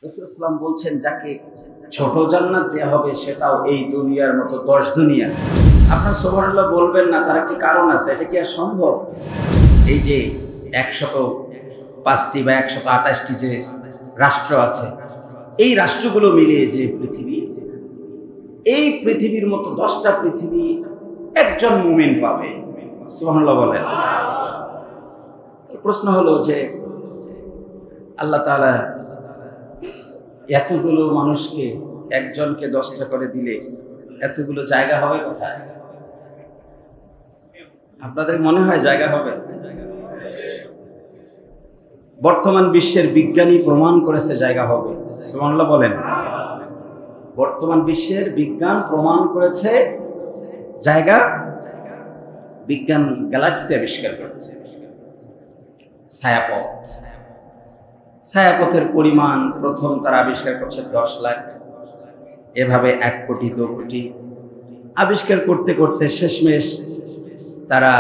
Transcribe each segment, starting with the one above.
রাসূলুল্লাহ বলছেন যাকে ছোট জান্নাত দেওয়া হবে সেটাও এই দুনিয়ার মতো 10 দুনিয়া। আপনার সুবহানাল্লাহ বলবেন না, তার একটি কারণ আছে। এটা কি আর সম্ভব? এই যে 105টি বা 128টি যে রাষ্ট্র আছে, এই রাষ্ট্রগুলো মিলিয়ে যে পৃথিবী, এই পৃথিবীর মতো 10টা পৃথিবী একজন মুমিন পাবে। সুবহানাল্লাহ বলেন। প্রশ্ন হলো যে আল্লাহ তাআলা এতগুলো মানুষকে একজনকে 10টা করে দিলে এতগুলো জায়গা হবে কোথায়? আপনাদের মনে হয় জায়গা হবে? বর্তমান বিশ্বের বিজ্ঞানী প্রমাণ করেছে জায়গা হবে। সুবহানাল্লাহ বলেন। বর্তমান বিশ্বের বিজ্ঞান প্রমাণ করেছে জায়গা, বিজ্ঞান গ্যালাক্সি আবিষ্কার করেছে। ছায়াপথ, ছায়াপথের পরিমাণ প্রথম তারা আবিষ্কার করছে 10 লাখ, এভাবে 1 কোটি 2 কোটি আবিষ্কার করতে করতে শেষমেশ তারা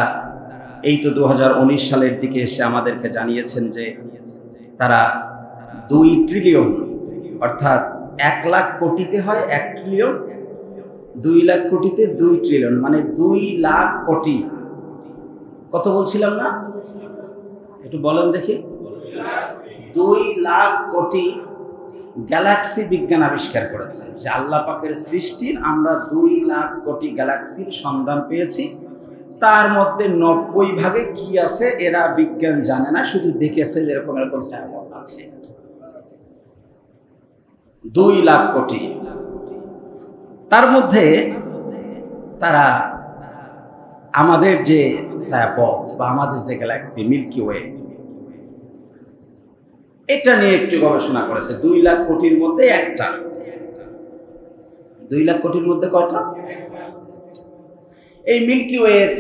এই তো 2019 সালের দিকে এসে আমাদেরকে জানিয়েছেন যে তারা 2 ট্রিলিয়ন, অর্থাৎ 1 লাখ কোটিতে হয় 1 ট্রিলিয়ন, 2 লাখ কোটিতে 2 ট্রিলিয়ন, মানে 2 লাখ কোটি। কত বলছিলাম না? একটু বলেন দেখি। 2 লাখ কোটি গ্যালাক্সি বিজ্ঞান আবিষ্কার করেছে। যে আল্লাহ পাকের সৃষ্টির আমরা 2 লাখ কোটি গ্যালাক্সির সন্ধান পেয়েছি। তার মধ্যে 90 ভাগে কি আছে এরা বিজ্ঞান জানে না, শুধু দেখেছে যেরকম এরকম ছায়াপথ আছে। 2 লাখ কোটি। তার মধ্যে তারা আমাদের যে ছায়াপথ বা আমাদের যে গ্যালাক্সি মিল্কি ওয়ে, এটা নিয়ে একটু গবেষণা করেছে। 2 লাখ কোটির মধ্যে একটা। 2 লাখ কোটির মধ্যে কয়টা? এই মিল্কি ওয়ের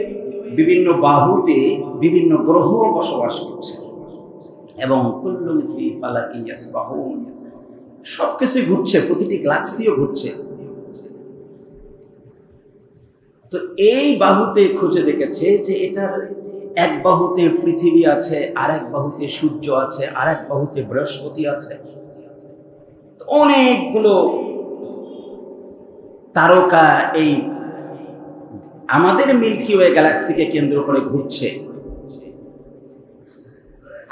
বিভিন্ন বাহুতে বিভিন্ন গ্রহ বসবাস করছে এবং কুল্লুন ফি ফালাকি ইয়াসবাহুন, সবকিছু ঘুরছে, প্রতিটি গ্যালাক্সিও ঘুরছে। তো এই বাহুতে খুঁজে দেখেছে যে এটার এক বাহুতে পৃথিবী আছে, আর এক বাহুতে সূর্য আছে, আর এক বাহুতে বৃহস্পতি আছে। অনেকগুলো তারকা এই আমাদের মিল্কি ওয়ে গ্যালাক্সিকে কেন্দ্র করে ঘুরছে।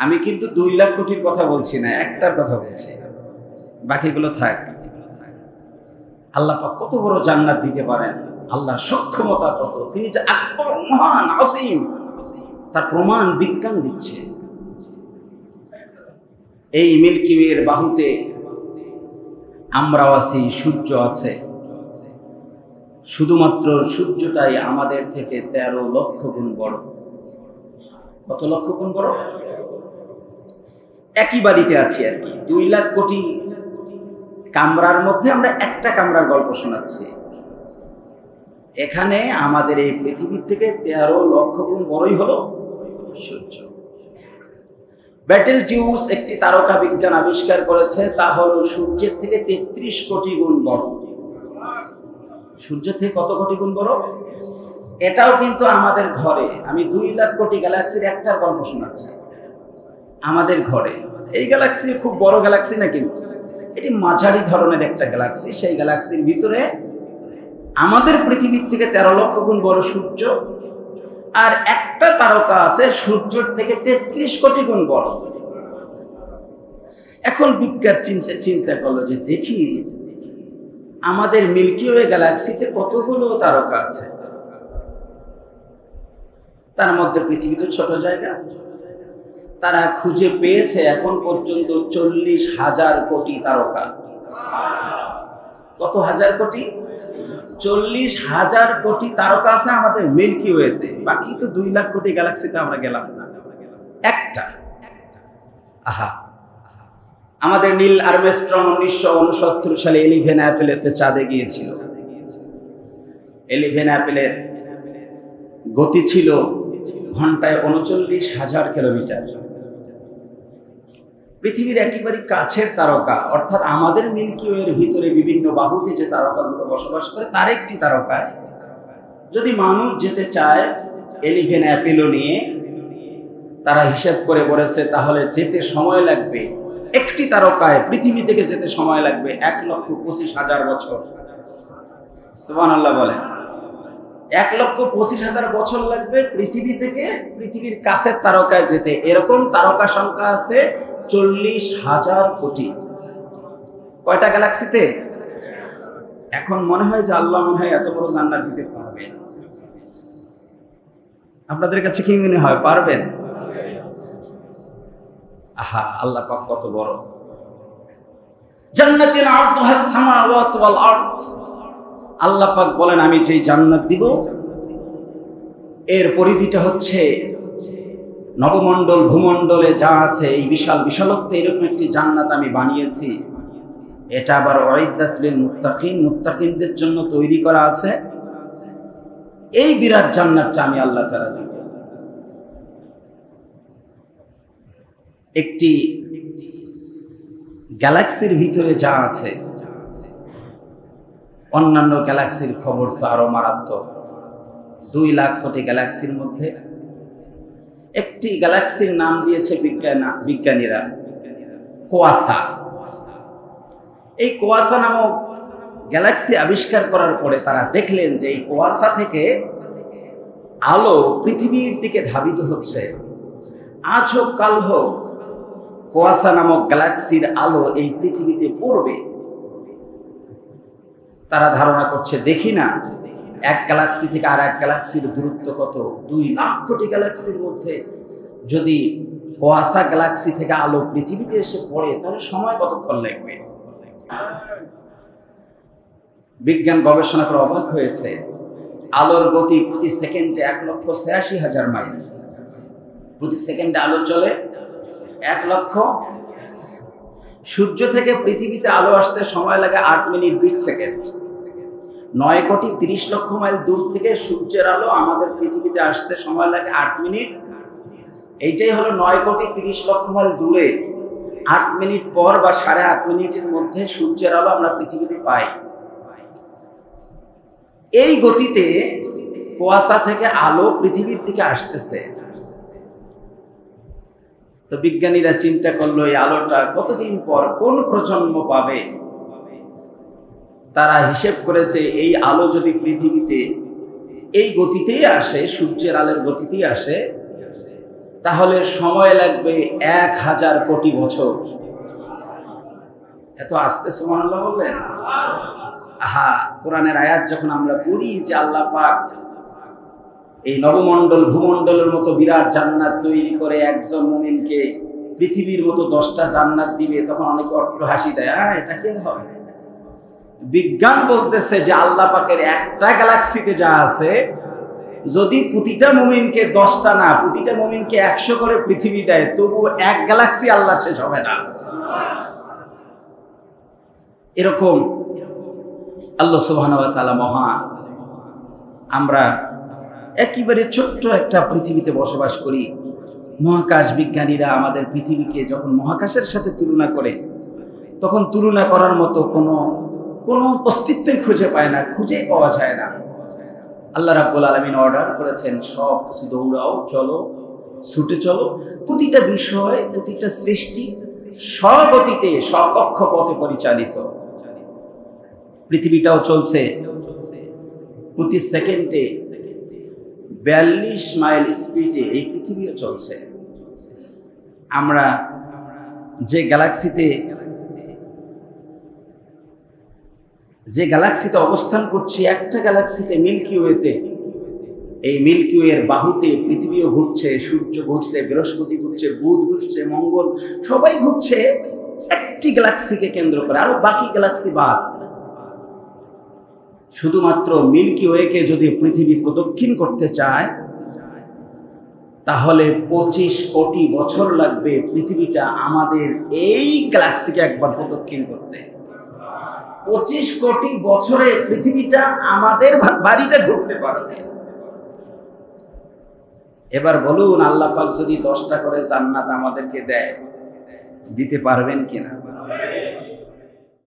আমি কিন্তু 2 লাখ কোটির কথা বলছি না, একটার কথা বলছি, বাকিগুলো থাক। আল্লাহ পাক কত বড় জান্নাত দিতে পারেন, আল্লাহর সক্ষমতা কত, তিনি যে আকবর, মহান, আসীম, তার প্রমাণ বিজ্ঞান দিচ্ছে। এই মিল্কি ওয়ের বাহুতে আমরাও আছি, সূর্য আছে। শুধুমাত্র সূর্যটাই আমাদের থেকে 13 লক্ষ গুণ বড়। কত লক্ষ গুণ বড়? একই বাড়িতে আছি আর কি। 2 লাখ কোটি কামরার মধ্যে আমরা একটা কামরার গল্প শোনাচ্ছি। এখানে আমাদের এই পৃথিবীর থেকে 13 লক্ষ গুণ বড়ই হলো সূর্য। ব্যাটেল জিউস একটি তারকা বিজ্ঞান আবিষ্কার করেছে, তা হলো সূর্যের থেকে 33 কোটি গুণ বড়। সূর্যের থেকে কত কোটি গুণ বড়? এটাও কিন্তু আমাদের ঘরে। আমি 2 লাখ কোটি গ্যালাক্সির একটার গল্প শোনাচ্ছি। আমাদের ঘরে এই গ্যালাক্সি খুব বড় গ্যালাক্সি না, কিন্তু এটি মাঝারি ধরনের একটা গ্যালাক্সি। সেই গ্যালাক্সির ভিতরে আমাদের পৃথিবীর থেকে 13 লক্ষ গুণ বড় সূর্য, আর একটা তারকা আছে সূর্যের থেকে 33 কোটি গুণ বড়। এখন বিজ্ঞান চিন্তা করলো যে দেখি আমাদের মিল্কি ওয়ে গ্যালাক্সিতে কতগুলো তারকা আছে। তার মধ্যে পৃথিবী তো ছোট জায়গা। তারা খুঁজে পেয়েছে এখন পর্যন্ত 40,000 কোটি তারকা। কত হাজার কোটি? 40,000 কোটি তারকা আছে আমাদের মিল্কি ওয়েতে। বাকি তো 2 লাখ কোটি গ্যালাক্সিতে আমরা গেলাম না, একটা। আহা, আমাদের নীল আর্মস্ট্রং 1969 সালে 11 অ্যাপেলেতে চাঁদে গিয়েছিল। 11 অ্যাপেলের গতি ছিল ঘন্টায় 39,000 কিলোমিটার। পৃথিবীর একেবারে কাছের তারকা, অর্থাৎ আমাদের মিল্কি ওয়ের ভিতরে বিভিন্ন বাহুতে যে তারকাগুলো বসবাস করে তার একটি তারকায় যদি মানুষ যেতে চায় 11 অ্যাপেলও নিয়ে, তারা হিসাব করে বলেছে তাহলে যেতে সময় লাগবে একটি তারকায় পৃথিবী থেকে যেতে সময় লাগবে 1,25,000 বছর। সুবহানাল্লাহ বলেন। 1,25,000 বছর লাগবে পৃথিবী থেকে পৃথিবীর কাছের তারকায় যেতে। এরকম তারকা সংখ্যা আছে 40,000 কোটি। কয়টা গ্যালাক্সিতে? এখন মনে হয় যে আল্লাহ মনে হয় এত বড় জান্নাত দিতে পারবেন। আপনাদের কাছে কি মনে হয় পারবেন? আহা, আল্লাহ পাক কত বড়। জান্নাতিন আরদুহাস সামাওয়াতু ওয়াল আরদ। আল্লাহ পাক বলেন আমি যেই জান্নাত দিব এর পরিধিটা হচ্ছে নবমণ্ডল ভূমণ্ডলে যা আছে এই বিশাল বিশালত্বে এরকম একটি জান্নাত আমি বানিয়েছি। এটা আবার উইদ্দাত লিল মুত্তাকিন, মুত্তাকিনদের জন্য তৈরি করা আছে। এই বিরাট জান্নাতটা আমি আল্লাহ তাআলা দিব। একটি গ্যালাক্সির ভিতরে যা আছে অন্যান্য গ্যালাক্সির খবর তো আরো মারাত্মক। 2 লাখ কোটি গ্যালাক্সির মধ্যে একটি গ্যালাক্সির নাম দিয়েছে বিজ্ঞানীরা কোয়াসা। এই কোয়াসা নামক গ্যালাক্সি আবিষ্কার করার পরে তারা দেখলেন যে এই কোয়াসা থেকে আলো পৃথিবীর দিকে ধাবিত হচ্ছে। আজ হোক কাল হোক কোয়াসা নামক গ্যালাক্সির আলো এই পৃথিবীতে পড়বে। তারা ধারণা করছে দেখি না এক গ্যালাক্সি থেকে আর এক গ্যালাক্সির দূরত্ব কত। 2 লাখ কোটি গ্যালাক্সির মধ্যে যদি কোয়াসা গ্যালাক্সি থেকে আলো পৃথিবীতে এসে পড়ে তাহলে সময় কতক্ষণ লাগবে? বিজ্ঞান গবেষণা করে অবাক হয়েছে। আলোর গতি প্রতি সেকেন্ডে 1,86,000 মাইল। প্রতি সেকেন্ডে আলো চলে 1 লক্ষ। সূর্য থেকে পৃথিবীতে আলো আসতে সময় লাগে 8 মিনিট 20 সেকেন্ড। 9,30,00,000 মাইল দূর থেকে সূর্যের আলো আমাদের পৃথিবীতে আসতে সময় লাগে 8 মিনিট। এইটাই হলো 9,30,00,000 মাইল দূরে 8 মিনিট পর বা 8.5 মিনিটের মধ্যে সূর্যের আলো আমরা পৃথিবীতে পাই। এই গতিতে কুয়াশা থেকে আলো পৃথিবীর দিকে আসতেছে। তো বিজ্ঞানীরা চিন্তা করলো এই আলোটা কতদিন পর কোন প্রজন্ম পাবে। তারা হিসেব করেছে এই আলো যদি পৃথিবীতে এই গতিতেই আসে, সূর্যের আলোর গতিতেই আসে, তাহলে সময় লাগবে 1,000 কোটি বছর। এত আস্তে সুবহানাল্লাহ বললেন। আহা, কোরআনের আয়াত যখন আমরা পড়ি যে আল্লাহ পাক এই নবমণ্ডল ভূমণ্ডলের মতো বিরাট জান্নাত তৈরি করে একজন মুমিনকে পৃথিবীর মতো 10টা জান্নাত দিবে, তখন অনেকে অট্টহাসি দেয়, এটা কি হবে? বিজ্ঞান বলতেছে যে আল্লাহ পাকের একটা গ্যালাক্সিতে যা আছে, যদি প্রতিটা মুমিনকে 10টা না প্রতিটা মুমিনকে 100 করে পৃথিবী দেয়, তবু এক গ্যালাক্সি আল্লাহ শেষ হবে না। এরকম আল্লাহ সুবহানাহু ওয়া তাআলা মহান। আমরা একেবারে ছোট্ট একটা পৃথিবীতে বসবাস করি। মহাকাশ বিজ্ঞানীরা আমাদের পৃথিবীকে যখন মহাকাশের সাথে তুলনা করে, তখন তুলনা করার মতো কোনো অস্তিত্বই খুঁজে পায় না, খুঁজেই পাওয়া যায় না। আল্লাহ রাব্বুল আলামিন অর্ডার করেছেন সব কিছু দৌড়াও, চলো, ছুটে চলো। প্রতিটা বিষয়, প্রতিটা সৃষ্টি স্বগতিতে স্বকক্ষপথে পরিচালিত। পৃথিবীটাও চলছে প্রতি সেকেন্ডে 42 মাইল স্পিডে, এই পৃথিবীও চলছে। আমরা যে গ্যালাক্সিতে অবস্থান করছি, একটা গ্যালাক্সিতে মিল্কি ওয়েতে, এই মিল্কি ওয়ের বাহুতে পৃথিবীও ঘুরছে, সূর্য ঘুরছে, বৃহস্পতি ঘুরছে, বুধ ঘুরছে, মঙ্গল, সবাই ঘুরছে একটি গ্যালাক্সিকে কেন্দ্র করে, আরো বাকি গ্যালাক্সি বাদ। শুধুমাত্র মিল্কি ওয়েকে যদি পৃথিবী প্রদক্ষিণ করতে চায়, তাহলে 25 কোটি বছর লাগবে পৃথিবীটা আমাদের এই গ্যালাক্সিকে একবার প্রদক্ষিণ করতে। 25 কোটি বছরে পৃথিবীটা আমাদের বাড়িটা ঘুরতে পারবে। এবার বলুন, আল্লাহ পাক যদি 10টা করে জান্নাত আমাদেরকে দেয়, দিতে পারবেন কিনা?